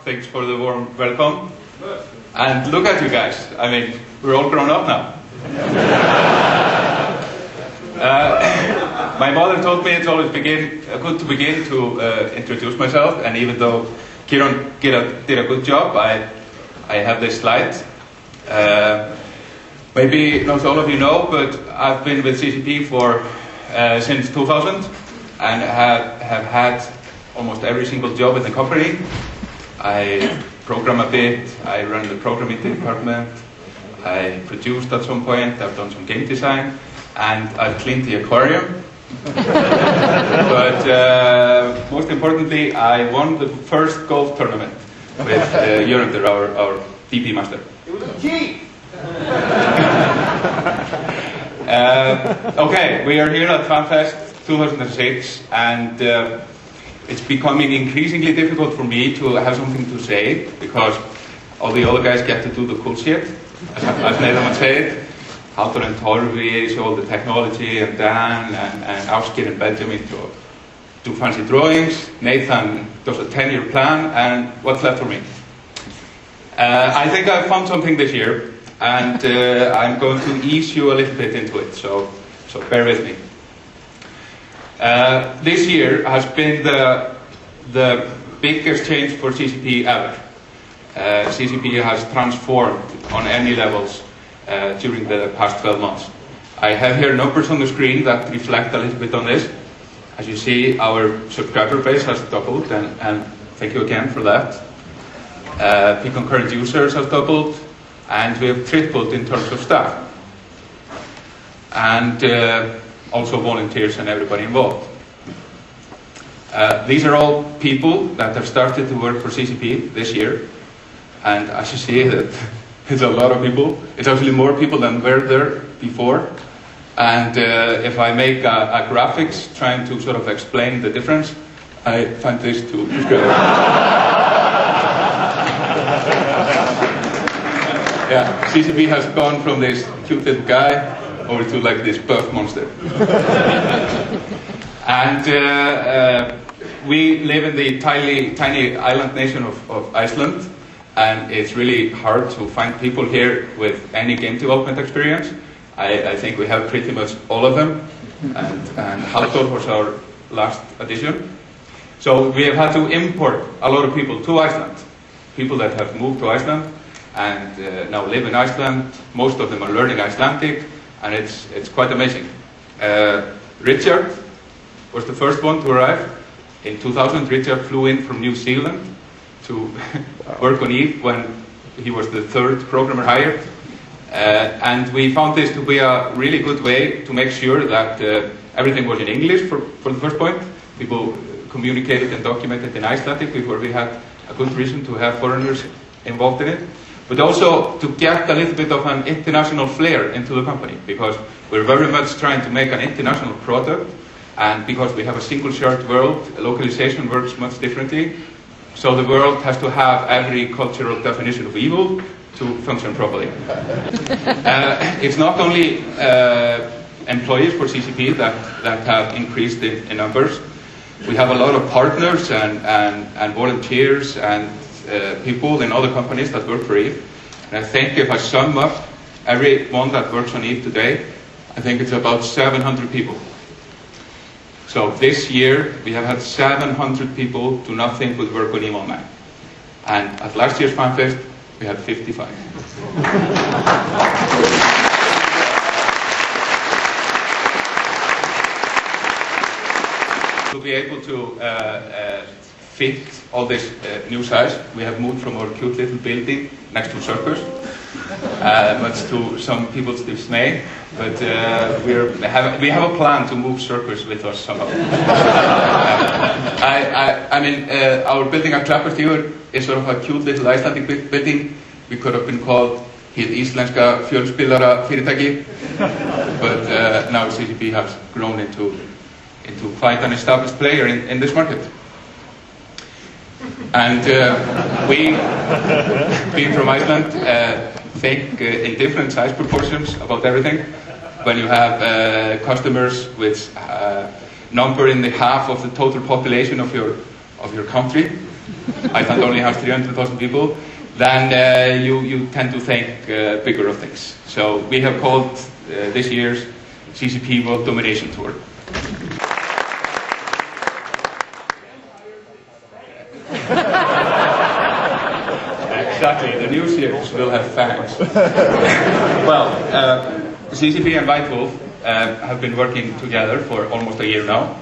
Thanks for the warm welcome. And look at you guys. I mean, we're all grown up now. My mother told me it's always good to begin to introduce myself. And even though Kieran did a good job, I have this slide. Maybe not all of you know, but I've been with CCP for since 2000 and have had almost every single job in the company. I program a bit, I run the programming department, I produced at some point, I've done some game design, and I've cleaned the aquarium. But most importantly, I won the first golf tournament with Jörundur, our DP master. It was a key! Okay, we are here at FanFest 2006, and it's becoming increasingly difficult for me to have something to say because all the other guys get to do the cool shit, as Nathan would say it. Haldur and Torfi show all the technology, and Dan and Ásgeir and Benjamin do fancy drawings. Nathan does a 10-year plan, and what's left for me? I think I found something this year, and I'm going to ease you a little bit into it, so bear with me. This year has been the biggest change for CCP ever. CCP has transformed on any levels during the past 12 months. I have here numbers on the screen that reflect a little bit on this. As you see, our subscriber base has doubled, and thank you again for that. Peak concurrent users has doubled, and we have tripled in terms of staff. And also volunteers and everybody involved. These are all people that have started to work for CCP this year, and as you see, it's a lot of people. It's actually more people than were there before. And if I make a graphics trying to sort of explain the difference, I find this to describe. Yeah, CCP has gone from this cute little guy over to like this buff monster. And we live in the tiny island nation of Iceland, and it's really hard to find people here with any game development experience. I think we have pretty much all of them, and Haldur was our last addition. So we have had to import a lot of people to Iceland, people that have moved to Iceland and now live in Iceland. Most of them are learning Icelandic, and it's quite amazing. Richard was the first one to arrive. In 2000, Richard flew in from New Zealand to work on EVE when he was the third programmer hired. And we found this to be a really good way to make sure that everything was in English for the first point. People communicated and documented in Icelandic before we had a good reason to have foreigners involved in it. But also to get a little bit of an international flair into the company, because we're very much trying to make an international product, and because we have a single shared world, localization works much differently. So the world has to have every cultural definition of evil to function properly. It's not only employees for CCP that have increased in numbers. We have a lot of partners and volunteers and people in other companies that work for EVE. And I think if I sum up everyone that works on EVE today, I think it's about 700 people. So this year we have had 700 people do nothing but work on EVE Online. And at last year's FanFest we had 55. To be able to fit all this new size, we have moved from our cute little building next to Circus, much to some people's dismay, but we have a plan to move Circus with us somehow. I mean, our building at Klapparstígur is sort of a cute little Icelandic building. We could have been called Hið Íslenska Fjölspilara Fyrirtæki, but now CCP has grown into quite an established player in this market. And we, being from Iceland, think in different size proportions about everything. When you have customers which number in the half of the total population of your country, Iceland only has 300,000 people, then you tend to think bigger of things. So we have called this year's CCP World Domination Tour. Exactly, the new series will have fangs. Well, CCP and White Wolf have been working together for almost a year now.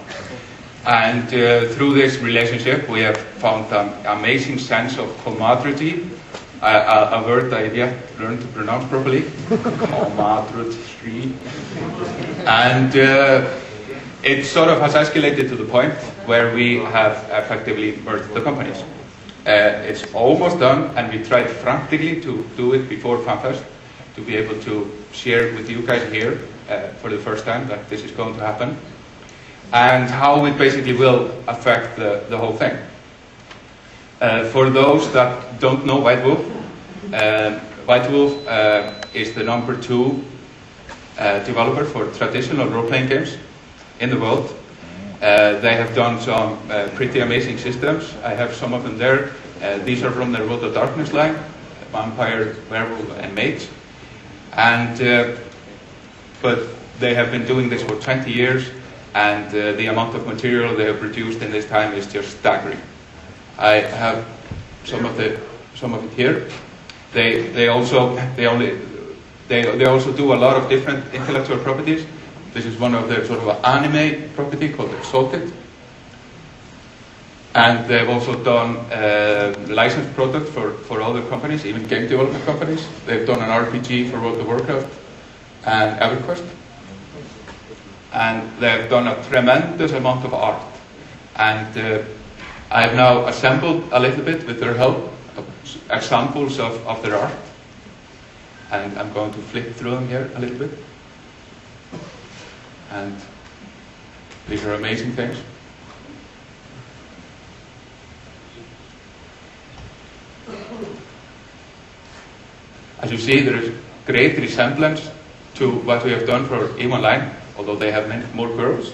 And through this relationship, we have found an amazing sense of camaraderie, a word I yet learned to pronounce properly, camaraderie. And it sort of has escalated to the point where we have effectively merged the companies. It's almost done, and we tried frantically to do it before FanFest, to be able to share with you guys here for the first time that this is going to happen, and how it basically will affect the whole thing. For those that don't know White Wolf is the #2 developer for traditional role-playing games in the world. They have done some pretty amazing systems. I have some of them there. These are from their World of Darkness line, Vampire, Werewolf, and Mage. And but they have been doing this for 20 years, and the amount of material they have produced in this time is just staggering. I have some of it here. They also do a lot of different intellectual properties. This is one of their sort of anime property called Exalted. And they've also done licensed products for other companies, even game development companies. They've done an RPG for World of Warcraft and EverQuest. And they've done a tremendous amount of art. And I have now assembled a little bit, with their help, examples of their art. And I'm going to flip through them here a little bit. And these are amazing things. As you see, there is great resemblance to what we have done for EVE Online, although they have many more girls.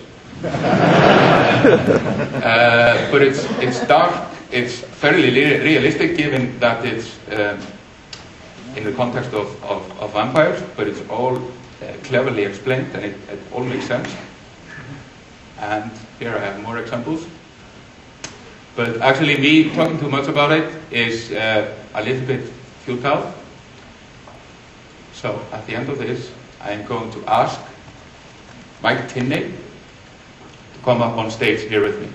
But it's dark, it's fairly realistic, given that it's in the context of vampires, but it's all cleverly explained, and it all makes sense. And here I have more examples. But actually, me talking too much about it is a little bit futile. So at the end of this, I am going to ask Mike Tinney to come up on stage here with me.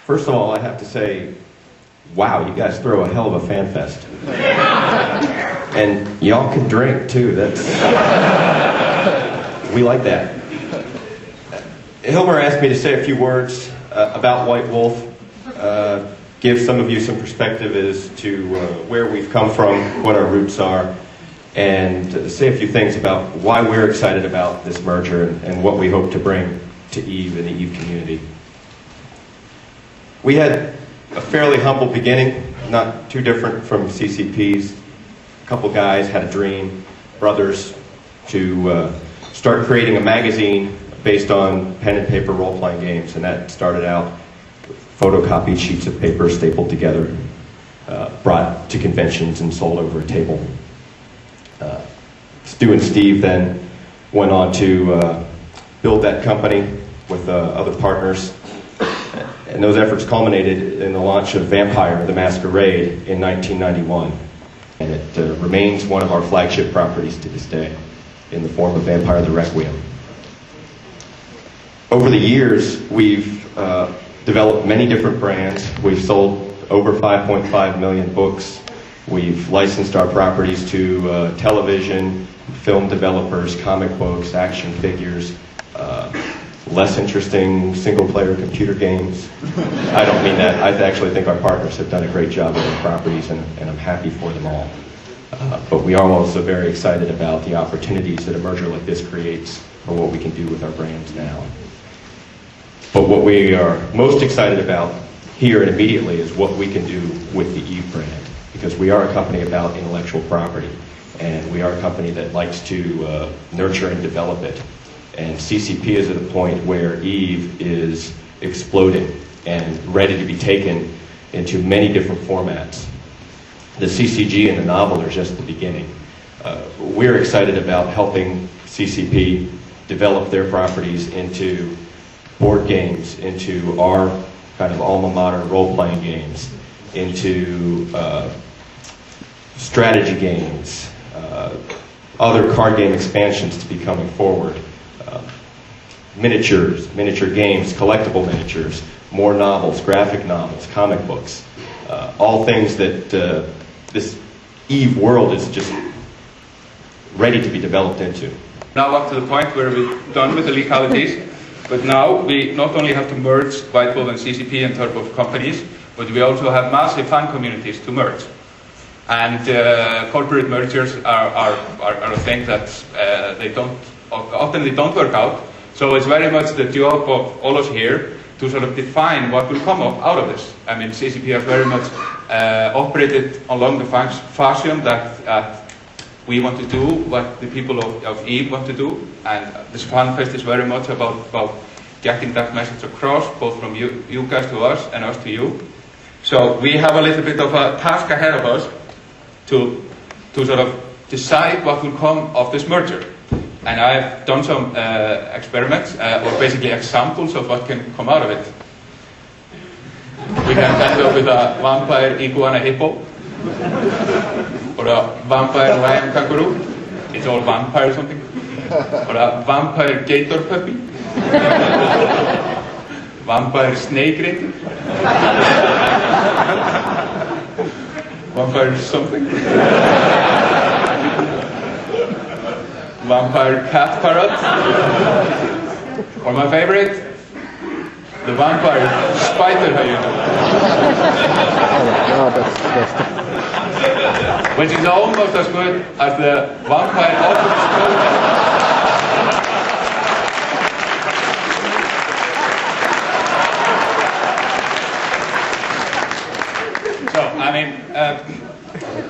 First of all, I have to say, wow, you guys throw a hell of a fan fest. And y'all can drink too, we like that. Hilmer asked me to say a few words about White Wolf, give some of you some perspective as to where we've come from, what our roots are, and say a few things about why we're excited about this merger and what we hope to bring to EVE and the EVE community. We had a fairly humble beginning, not too different from CCP's. A couple guys had a dream, brothers, to start creating a magazine based on pen and paper role-playing games, and that started out with photocopied sheets of paper stapled together, brought to conventions and sold over a table. Stu and Steve then went on to build that company with other partners. And those efforts culminated in the launch of Vampire: The Masquerade in 1991. And it remains one of our flagship properties to this day, in the form of Vampire: The Requiem. Over the years, we've developed many different brands. We've sold over 5.5 million books. We've licensed our properties to television, film developers, comic books, action figures, less interesting single-player computer games. I don't mean that. I actually think our partners have done a great job with their properties, and I'm happy for them all. But we are also very excited about the opportunities that a merger like this creates for what we can do with our brands now. But what we are most excited about here and immediately is what we can do with the EVE brand, because we are a company about intellectual property, and we are a company that likes to nurture and develop it. And CCP is at a point where EVE is exploding and ready to be taken into many different formats. The CCG and the novel are just the beginning. We're excited about helping CCP develop their properties into board games, into our kind of alma mater role-playing games, into strategy games, other card game expansions to be coming forward, miniatures, miniature games, collectible miniatures, more novels, graphic novels, comic books, all things that this EVE world is just ready to be developed into. Now up to the point where we're done with the legalities, but now we not only have to merge Whiteball and CCP in terms of companies, but we also have massive fan communities to merge. And corporate mergers are a thing that often they don't work out. So it's very much the job of all us here to sort of define what will come out of this. I mean, CCP has very much operated along the fashion that we want to do, what the people of EVE want to do, and this FanFest is very much about getting that message across, both from you guys to us and us to you. So we have a little bit of a task ahead of us to sort of decide what will come of this merger. And I've done some experiments, or basically examples of what can come out of it. We can end up with a vampire iguana hippo, or a vampire lion kangaroo. It's all vampire or something. Or a vampire gator puppy. Vampire snake reindeer. Vampire something. Vampire cat parrot. Or my favorite, the vampire spider hyena. Which is almost as good as the vampire octopus. So, I mean,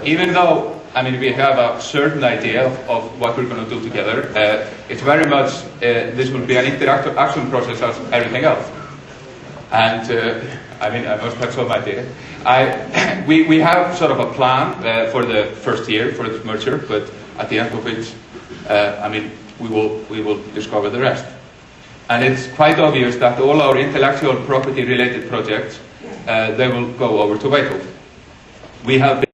even though we have a certain idea of what we're going to do together, it's very much, this will be an interactive action process as everything else. And I must have some idea. We have sort of a plan for the first year for this merger, but at the end of which, we will discover the rest. And it's quite obvious that all our intellectual property related projects, they will go over to Whitehall. We have